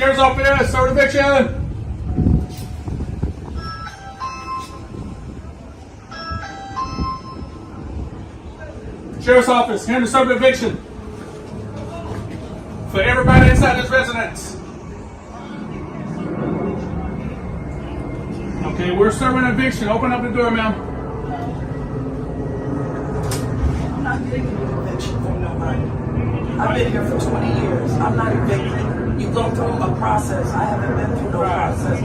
Sheriff's office, start eviction. Sheriff's office, here to serve eviction for everybody inside this residence. Okay, we're serving eviction. Open up the door, ma'am. I'm not getting an eviction from nobody. I've been here for 20 years. I'm not evicted. You go through a process. I haven't been through no process.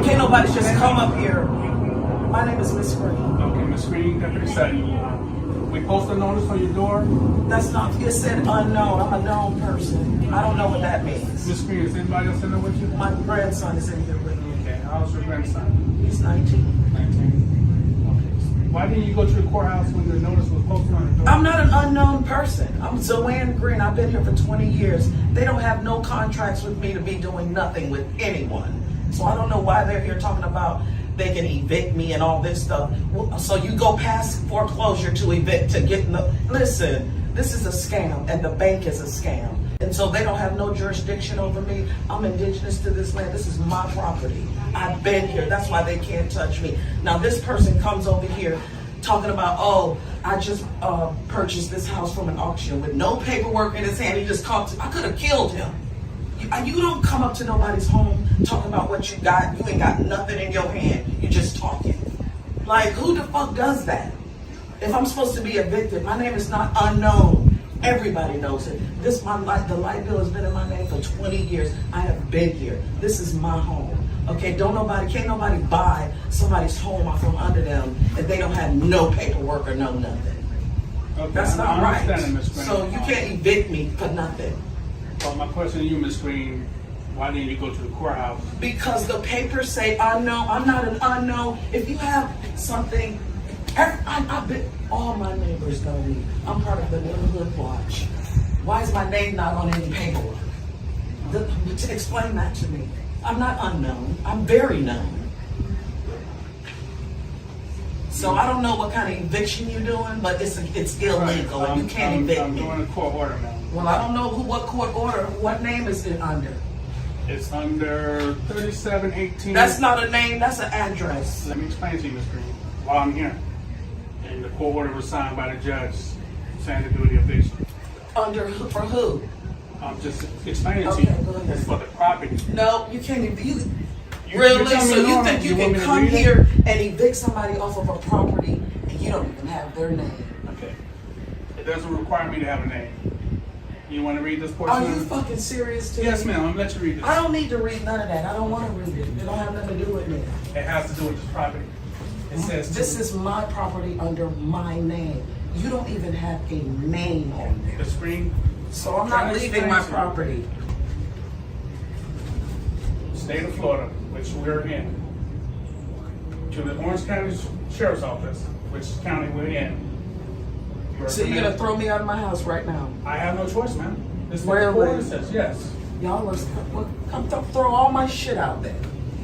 Can't nobody just come up here. My name is Miss Green. Okay, Miss Green, Deputy Sutton. We post a notice on your door. That's not, it said unknown. I'm a known person. I don't know what that means. Miss Green, is anybody else in there with you? My grandson is in here with me. Okay, how's your grandson? He's 19. 19. Okay. Why didn't you go to the courthouse when the notice was posted on the door? I'm not an unknown person. I'm Zoanne Green. I've been here for 20 years. They don't have no contracts with me to be doing nothing with anyone. So I don't know why they're here talking about they can evict me and all this stuff. So you go past foreclosure to evict, to get no. Listen, this is a scam and the bank is a scam. And so they don't have no jurisdiction over me. I'm indigenous to this land. This is my property. I've been here. That's why they can't touch me. Now this person comes over here talking about, oh, I just purchased this house from an auction with no paperwork in his hand. He just comes. I could have killed him. You don't come up to nobody's home talking about what you got. You ain't got nothing in your hand. You just talking. Like, who the fuck does that? If I'm supposed to be evicted, my name is not unknown. Everybody knows it. The light bill has been in my name for 20 years. I have been here. This is my home. Okay, can't nobody buy somebody's home off from under them if they don't have no paperwork or no nothing. Okay, That's not right. Ms. Green. So you can't evict me for nothing. Well, my question to you, Ms. Green, why didn't you go to the courthouse? Because the papers say unknown. I'm not an unknown. If you have something, I've been, all my neighbors know me. I'm part of the neighborhood watch. Why is my name not on any paperwork? Explain that to me. I'm not unknown. I'm very known. So I don't know what kind of eviction you're doing, but it's illegal and you can't evict me. I'm doing a court order now. Well, I don't know what court order, what name is it under? It's under 3718. That's not a name, that's an address. Let me explain to you, Ms. Green, while I'm here. And the court order was signed by the judge saying to do the eviction. For who? I'm just explaining Okay, to you. go ahead. It's for the property. No, you can't evict. You're Really? telling me So you no, think you want can me to come read it? here and evict somebody off of a property and you don't even have their name? Okay. It doesn't require me to have a name. You want to read this portion? Are you fucking serious to Yes, me? ma'am. I'm going to let you read this. I don't need to read none of that. I don't want to read it. It don't have nothing to do with me. It has to do with this property. It says This is my property under my name. You don't even have a name on there. the screen. So I'm not leaving my property. State of Florida, which we're in, to the Orange County Sheriff's Office, which county we're in. So you're gonna throw me out of my house right now? I have no choice, ma'am. This is what Really? the court order says. Yes. Y'all come throw all my shit out there.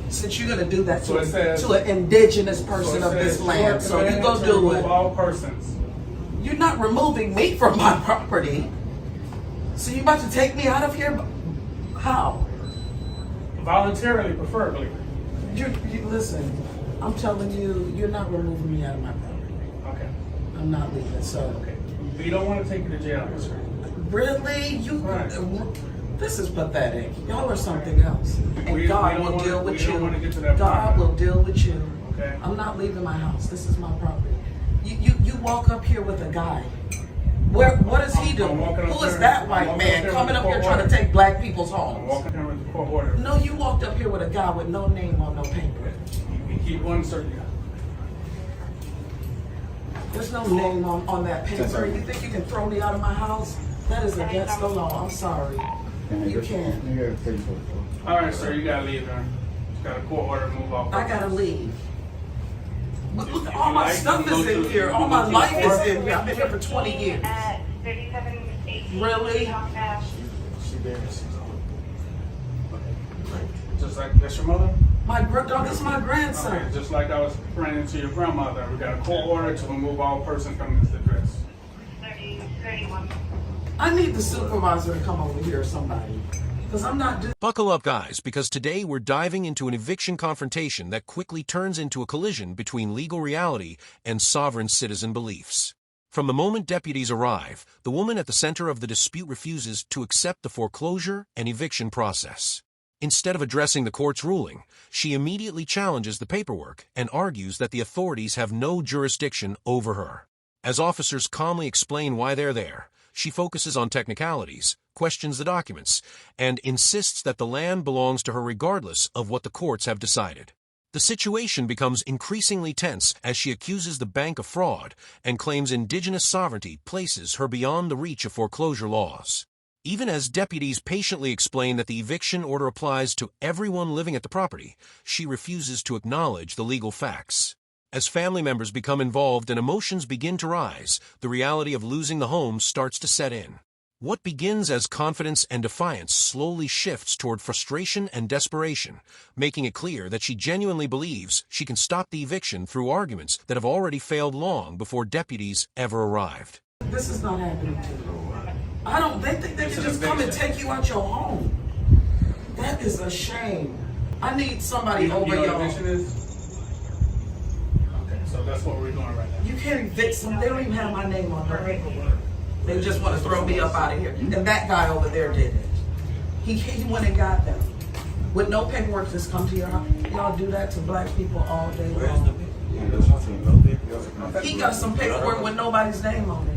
Since you're gonna do that So it says- to an indigenous So person it of this says, land, so you go to do remove it. all persons. You're not removing me from my property. So you about to take me out of here? How? Voluntarily, preferably. You listen. I'm telling you, you're not removing me out of my property. Okay. I'm not leaving. So Okay. We don't want to take you to jail, Ms. Green. really, you. Right. This is pathetic. Y'all are something else. And We God don't will wanna- deal we with don't wanna get to you. that God point. will deal with you. Okay. I'm not leaving my house. This is my property. You walk up here with a guy. What is he I'm doing? walking up Who is there- that I'm white walking man up there coming with up the here court trying to order. take black people's I'm homes? walking here with the court order. No, you walked up here with a guy with no name on no paper. You keep one certain. There's no name on that paper. You think you can throw me out of my house? That is against the law. I'm sorry. You can't. All right, sir. You gotta leave, man. You got a court order to move off. I gotta leave. But look, If all you my like, stuff you can is go in to- here. you All can my go to life the is court. in here. I've been here for 20 years. At 3718. Really? Just like that's your mother. That's my grandson. Okay, just like I was praying to your grandmother, we got a court order to remove all persons from this address. 31. I need the supervisor to come over here or somebody. Because I'm not doing. Buckle up, guys, because today we're diving into an eviction confrontation that quickly turns into a collision between legal reality and sovereign citizen beliefs. From the moment deputies arrive, the woman at the center of the dispute refuses to accept the foreclosure and eviction process. Instead of addressing the court's ruling, she immediately challenges the paperwork and argues that the authorities have no jurisdiction over her. As officers calmly explain why they're there, she focuses on technicalities, questions the documents, and insists that the land belongs to her regardless of what the courts have decided. The situation becomes increasingly tense as she accuses the bank of fraud and claims indigenous sovereignty places her beyond the reach of foreclosure laws. Even as deputies patiently explain that the eviction order applies to everyone living at the property, she refuses to acknowledge the legal facts. As family members become involved and emotions begin to rise, the reality of losing the home starts to set in. What begins as confidence and defiance slowly shifts toward frustration and desperation, making it clear that she genuinely believes she can stop the eviction through arguments that have already failed long before deputies ever arrived. This is not happening to you. I don't. They think they can just come and take you out your home. That is a shame. I need somebody over y'all. Eviction is? Okay, so that's what we're doing right now. You can't evict them. They don't even have my name on their paperwork. They just want to throw me up out of here. And that guy over there did it. He went and got them. With no paperwork, just come to your house. Y'all do that to black people all day long. He got some paperwork with nobody's name on it.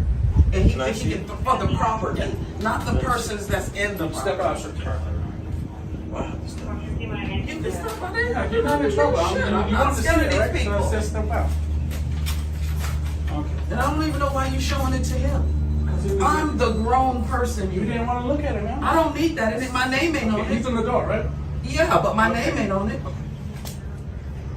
And he thinks he can, for the property, not the persons that's in the Step property. out. You can step out there. You're not in trouble. I'm not scared of these people. So let's step out. Okay. And I don't even know why you're showing it to him. I'm the grown person. You didn't want to look at it, man. I don't need that. And my name ain't on He's it. in the door, right? Yeah, but my name ain't on it.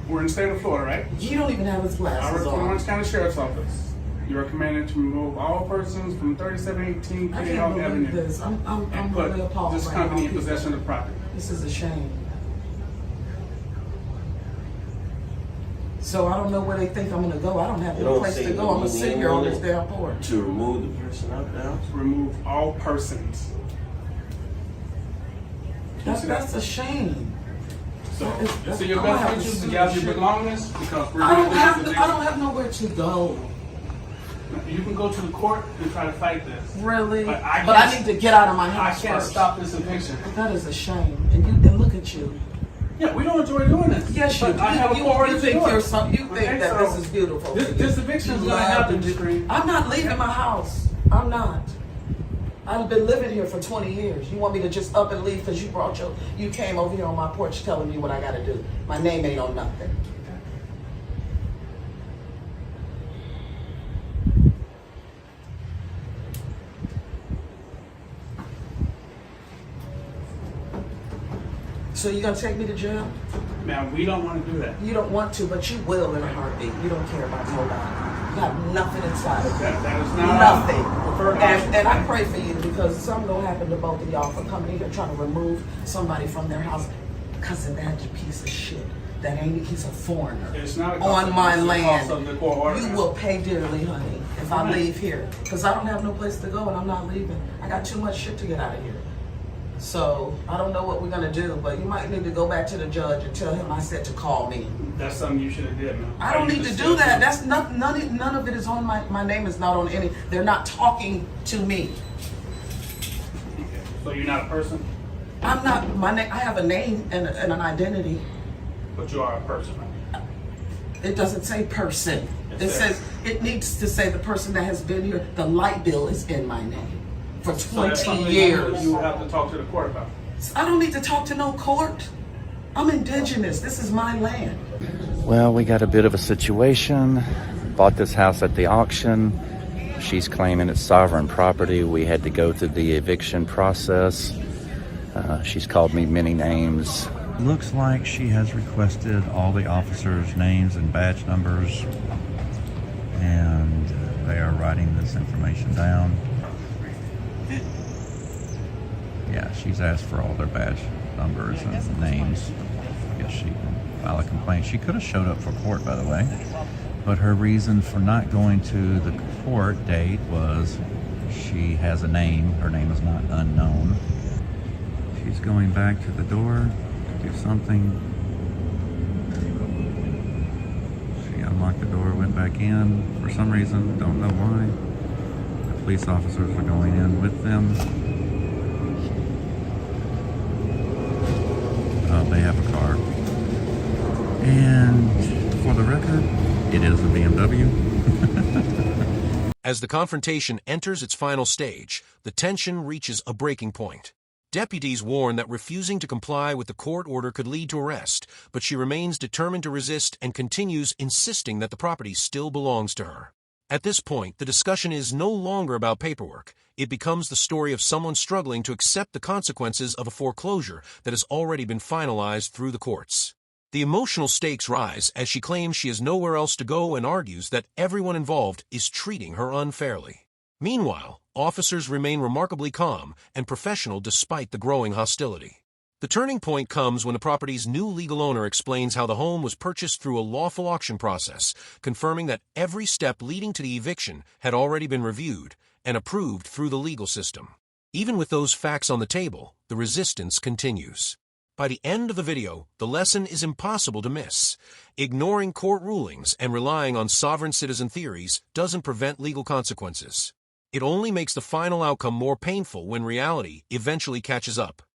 We're in the state of Florida, right? You don't even have his I work glasses for the on. Orange County Sheriff's Office. You are commanded to remove all persons from 3718 I King can't Avenue believe this. I'm and put really appalled this right company now. in possession of the property. This is a shame. So I don't know where they think I'm gonna go. I don't have no place to go. I'm gonna sit here on this damn porch. To remove the person out there? Remove all persons. That's a shame. So, That's- so your I'm gonna best have to interest is to sue gather the your shit. belongings because we're I going don't to have nowhere to go. You can go to the court and try to fight this. Really? But I can't- need to get out of my I house can't first. stop this eviction. That is a shame. And look at you. Yeah, we don't enjoy doing this. Yes, you But do. I have You authority to think do it. you're something. You think Okay, that so this is beautiful. This eviction is You going to love happen, to do- Screen. I'm not leaving my house. I'm not. I've been living here for 20 years. You want me to just up and leave because you came over here on my porch telling me what I got to do. My name ain't on nothing. So you gonna take me to jail? Man, we don't want to do that. You don't want to, but you will in a heartbeat. You don't care about nobody. You have nothing inside of you. That is not Nothing. our preferred And I pray for you because something gonna happen to both of y'all for coming here trying to remove somebody from their house because of that piece of shit. That ain't he's a foreigner It's not a cost on of- my it's a land. cost of the court order. You will pay dearly, honey, if I Right. leave here because I don't have no place to go and I'm not leaving. I got too much shit to get out of here. So I don't know what we're gonna do, but you might need to go back to the judge and tell him I said to call me. That's something you should have did, man. I don't need to do that. That's not none of it is on my name is not on any. They're not talking to me. So you're not a person, I'm not my name. I have a name and an identity. but you are a person, right? It doesn't say person. It says- says it needs to say the person that has been here. The light bill is in my name for So that's 20 something years. you have to talk to the court about. I don't need to talk to no court. I'm indigenous. This is my land. Well, we got a bit of a situation. Bought this house at the auction. She's claiming it's sovereign property. We had to go through the eviction process. She's called me many names. Looks like she has requested all the officers' names and badge numbers, and they are writing this information down. Yeah, she's asked for all their badge numbers and names. I guess she can file a complaint. She could have showed up for court, by the way, but her reason for not going to the court date was she has a name. Her name is not unknown. She She's going back to the door to do something. She unlocked the door, went back in for some reason, don't know why. The police officers are going in with them. They have a car. And for the record, it is a BMW. As the confrontation enters its final stage, the tension reaches a breaking point. Deputies warn that refusing to comply with the court order could lead to arrest, but she remains determined to resist and continues insisting that the property still belongs to her. At this point, the discussion is no longer about paperwork. It becomes the story of someone struggling to accept the consequences of a foreclosure that has already been finalized through the courts. The emotional stakes rise as she claims she has nowhere else to go and argues that everyone involved is treating her unfairly. Meanwhile, officers remain remarkably calm and professional despite the growing hostility. The turning point comes when the property's new legal owner explains how the home was purchased through a lawful auction process, confirming that every step leading to the eviction had already been reviewed and approved through the legal system. Even with those facts on the table, the resistance continues. By the end of the video, the lesson is impossible to miss. Ignoring court rulings and relying on sovereign citizen theories doesn't prevent legal consequences. It only makes the final outcome more painful when reality eventually catches up.